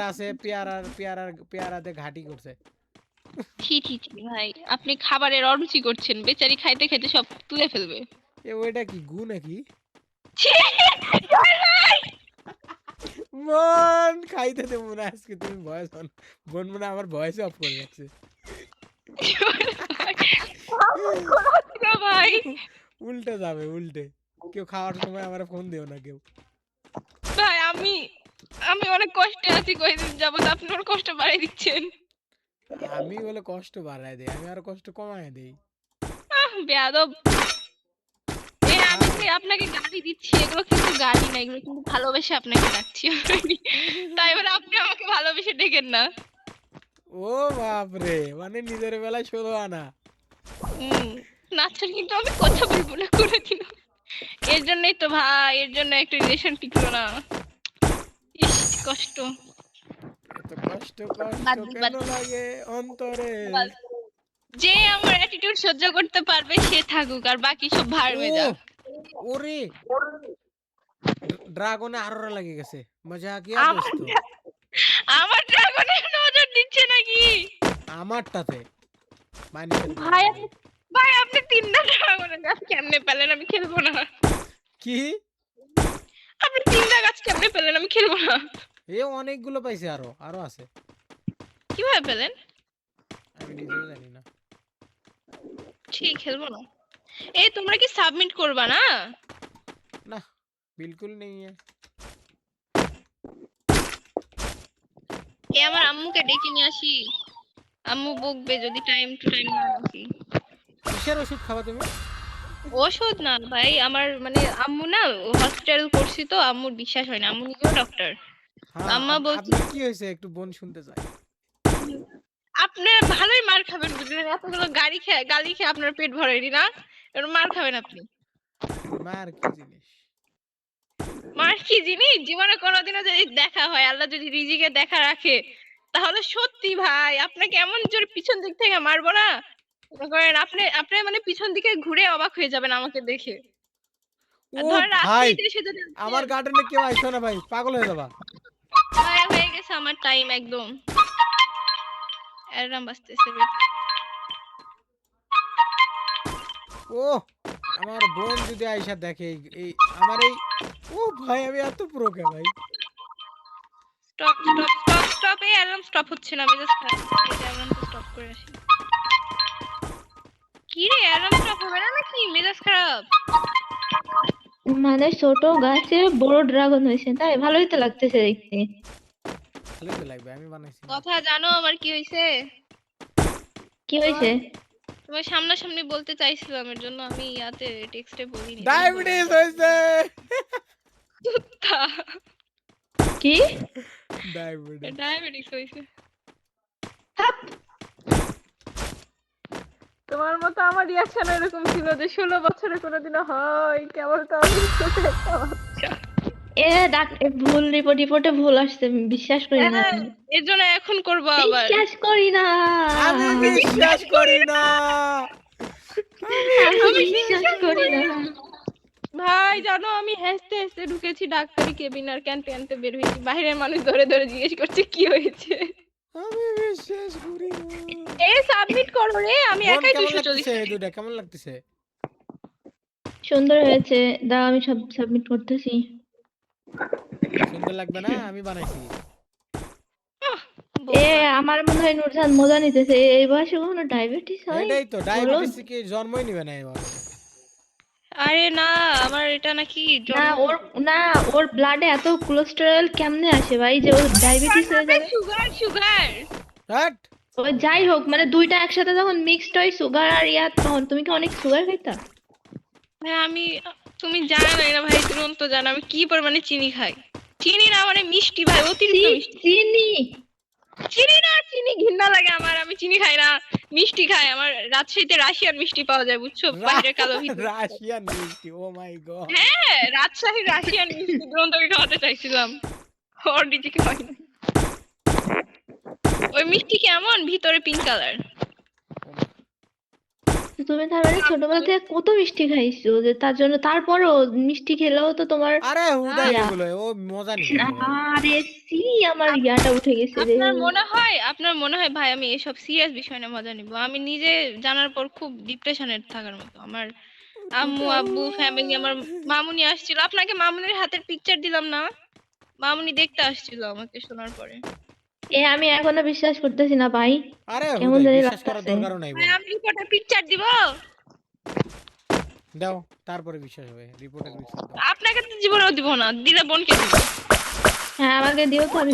আছে পেয়ারাতে ঘাটি করছে। ছি ছি ছি ভাই, আপনি খাবারের অরুচি করছেন, বেচারি খাইতে খাইতে সব তুলে ফেলবে। ওইটা কি গু নাকি? ছি, জয় ভাই! মন খাইতে দেবো না আজকে, তুমি ভয়েস অন। বোন মনে হয় আমার ভয়েস অফ করে রাখছে। জয় ভাই, আমার খোলা ছিল ভাই। উল্টে যাবে উল্টে। কেউ খাওয়ার সময় আমার ফোন দিও না কেউ। ভাই আমি অনেক কষ্টে আছি কয়েকদিন যাবত, আপনি ওর কষ্ট বাড়িয়ে দিচ্ছেন। আমি বলে কষ্ট বাড়ায় দেই, আমি আরো কষ্ট কমায় দেই। বেয়াদব। আমি যে আপনাকে গালি দিচ্ছি, এগুলো কিন্তু গালি না, এগুলো কিন্তু ভালোবেসে আপনাকে ডাকছি already। তাই বলে আপনি আমাকে ভালোবেসে ডেকেন না। ও বাপরে, মানে নিজের বেলায় 16 আনা। নাচছেন কিন্তু আমি কথা বলবো না কোনোদিনও। এর জন্যই তো ভাই, এর জন্য একটা রিলেশন টিকলো না। ইস কষ্ট। এত কষ্ট কষ্ট বাদ কেন লাগে অন্তরে? যে আমার অ্যাটিটিউড সহ্য করতে পারবে সে থাকুক, আর বাকি সব ভাড় ও হয়ে যাক। ওরে, ড্রাগনে আরোরা লাগে গেছে। মজা কিয়া দোস্ত? আমার ড্রাগনে নজর দিচ্ছে নাকি? আমারটাতে ভাই আপনি তিনটা ড্রাগনের গাছ কেমনে পেলেন? আমি খেলবো না। কি? আপনি তিনটা গাছ কেমনে পেলেন? আমি খেলবো না। এ অনেকগুলো পাইছে, আরো আছে। কিভাবে পেলেন? আমি নিজেও জানি না। ঠিক খেলবো না। এই তোমরা কি সাবমিট করবা না? না বিলকুল নেই। আমার আম্মুকে ডেকে নিয়ে আসি, আম্মু বকবে যদি টাইম টু টাইম না আসি। কিসের ওষুধ খাবা তুমি? ওষুধ না ভাই, আমার মানে আম্মু না হসপিটাল করছি তো, আম্মুর বিশ্বাস হয় না, আম্মু নিজেও ডক্টর। আম্মা বলছে আপনার কি হয়েছে একটু বোন শুনতে চাই। আপনি ভালোই মার খাবেন বুঝলেন, এতগুলো গালি খেয়ে আপনার পেট ভরেনি না, এবার মার খাবেন আপনি। মার কি জিনিস? মার কি জিনিস? জীবনে কোনোদিনও যদি দেখা হয়, আল্লাহ যদি রিজিকে দেখা রাখে, তাহলে সত্যি ভাই আপনাকে এমন জোর পিছন দিক থেকে মারবো না, মনে করেন আপনি মানে পিছন দিকে ঘুরে অবাক হয়ে যাবেন আমাকে দেখে। আর ও ধরেন ভাই, রাত্রিতে এসে যদি আমার গার্ডেনে কেউ আইসো না ভাই, পাগল হয়ে যাবা। ভাই হয়ে গেছে আমার টাইম একদম। অ্যালার্ম বাজতেছে। ও আমার বোন যদি আইসা দেখে এই আমার এই, ও ভাই আমি এত প্রোকে ভাই। স্টপ স্টপ স্টপ স্টপ, এই অ্যালার্ম স্টপ হচ্ছে না, আমি জাস্ট অ্যালার্মটা স্টপ করে আসি। কি রে, অ্যালার্ম স্টপ হবে না নাকি? মেজাজ খারাপ। মানে ছোট গাছে বড় ড্রাগন হয়েছে, তাই ভালোই তো লাগতেছে দেখতে। ভালোই তো লাগবে, আমি বানাইছি। কথা জানো আমার কি হয়েছে? কি হয়েছে? তোমার সামনাসামনি বলতে চাইছিলাম, এর জন্য আমি ইয়াতে টেক্সটে বলিনি। ডায়াবেটিস হয়েছে। কি? ডায়াবেটিস হয়েছে। তোমার মতো আমার রিয়াকশন এরকম ছিল যে 16 বছরে কোনোদিনও হয় কেবল তো আমি ছোট একটা বাচ্চা। ভুল রিপোর্টে ভুল আসছে, আমি বিশ্বাস করি না। এর জন্য এখন করব আবার। বিশ্বাস করি না। আমি বিশ্বাস করি না। আমি বিশ্বাস করি না। ভাই জানো আমি হেসতে হেসতে ঢুকেছি ডাক্তারি কেবিন, আর ক্যান্তে ক্যান্তে বের হয়েছি, বাইরের মানুষ ধরে ধরে জিজ্ঞেস করছে কি হয়েছে। আমি বিশ্বাস করি না। এই সাবমিট করো রে, আমি বোন একাই কেমন 240 লাগতেছে দুইটা, কেমন লাগতেছে? সুন্দর হয়েছে, দাও আমি সব সাবমিট করতেছি। সুন্দর লাগবে না, আমি বানাইছি। আমার মনে হয় নুরজান মজা নিতেছে, এই বয়সে কখনো ডায়াবেটিস হয়? এটাই তো, ডায়াবেটিস কি জন্মই নিবে না এবার। আরে না, আমার এটা নাকি না ওর ব্লাডে এত কোলেস্টেরল কেমনে আসে ভাই যে ওর ডায়াবেটিস হয়ে যাবে? সুগার। হ্যাট। ও যাই হোক, মানে দুইটা একসাথে যখন মিক্সড হয় সুগার আর তখন তুমি কি অনেক সুগার খাইতা? হ্যাঁ তুমি জানো না ভাই, তুরন্ত জানো আমি কি পরিমাণে চিনি খাই। চিনি না মানে মিষ্টি ভাই, অতিরিক্ত মিষ্টি। চিনি ঘৃণা লাগে আমার, আমি চিনি খাই না, মিষ্টি খাই। আমার রাজশাহীতে রাশিয়ান মিষ্টি পাওয়া যায় বুঝছো, বাইরে কালো ভিতরে রাশিয়ান মিষ্টি, ও মাই গড। হ্যাঁ রাজশাহীর রাশিয়ান মিষ্টি দুরন্তকে খাওয়াতে চাইছিলাম, ওর নিজেকে খাই না। ওই মিষ্টি কেমন, ভিতরে পিঙ্ক কালার। তুমি তার মানে ছোটবেলা থেকে কত মিষ্টি খাইছো যে তার জন্য তারপরও মিষ্টি খেলেও তো তোমার আরে হুদাই ইয়া এগুলো ও মজা নিতেছে ভাই। আরে সি আমার ইয়াটা উঠে গেছে রে আপনার মনে হয় ভাই আমি এসব সিরিয়াস বিষয় না মজা নিব? আমি নিজে জানার পর খুব ডিপ্রেশনে থাকার মতো। আমার আম্মু আব্বু ফ্যামিলি, আমার মামুনি আসছিল। আপনাকে মামুনির হাতের পিকচার দিলাম না? মামুনি দেখতে আসছিল আমাকে শোনার পরে। আমি এখনো বিশ্বাস করতেছি না ভাই, আরে কেমন হুদাই জানি বিশ্বাস করার লাগতেছে। দরকারও নাই ভাই বোন। আমি রিপোর্টের পিকচার দিব? দাও তারপরে বিশ্বাস হবে, রিপোর্টের পিকচার দাও। আপনাকে তো জীবনেও দিব না, দিলে বোনকে দিব। হ্যাঁ আমাকে দিও তো আমি